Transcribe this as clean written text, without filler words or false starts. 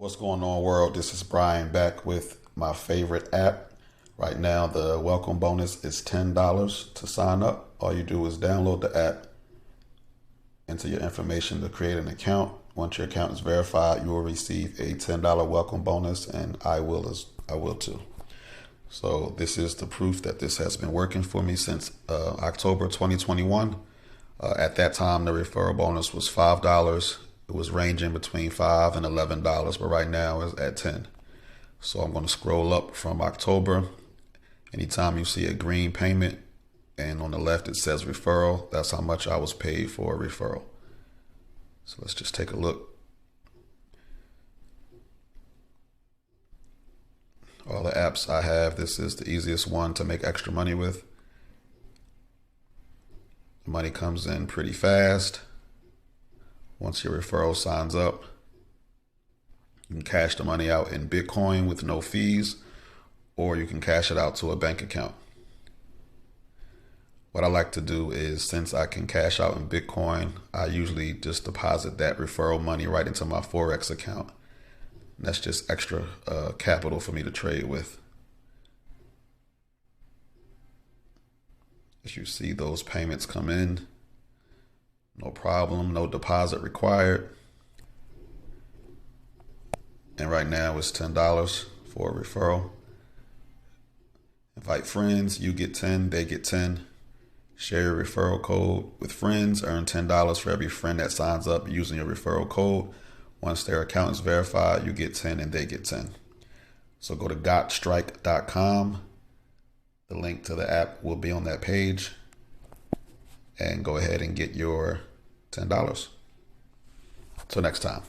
What's going on, world? This is Brian back with my favorite app. Right now, the welcome bonus is $10 to sign up. All you do is download the app, enter your information to create an account. Once your account is verified, you will receive a $10 welcome bonus, and I will too. So this is the proof that this has been working for me since October 2021. At that time, the referral bonus was $5. It was ranging between $5 and $11, but right now it's at 10. So I'm going to scroll up from October. Anytime you see a green payment and on the left it says referral, that's how much I was paid for a referral. So let's just take a look. All the apps I have, this is the easiest one to make extra money with. The money comes in pretty fast. Once your referral signs up, you can cash the money out in Bitcoin with no fees, or you can cash it out to a bank account. What I like to do is, since I can cash out in Bitcoin, I usually just deposit that referral money right into my Forex account. And that's just extra capital for me to trade with. As you see, those payments come in. No problem, no deposit required. And right now it's $10 for a referral. Invite friends, you get 10, they get 10. Share your referral code with friends, earn $10 for every friend that signs up using your referral code. Once their account is verified, you get 10 and they get 10. So go to gotstrike.com. The link to the app will be on that page. And go ahead and get your $10. Till next time.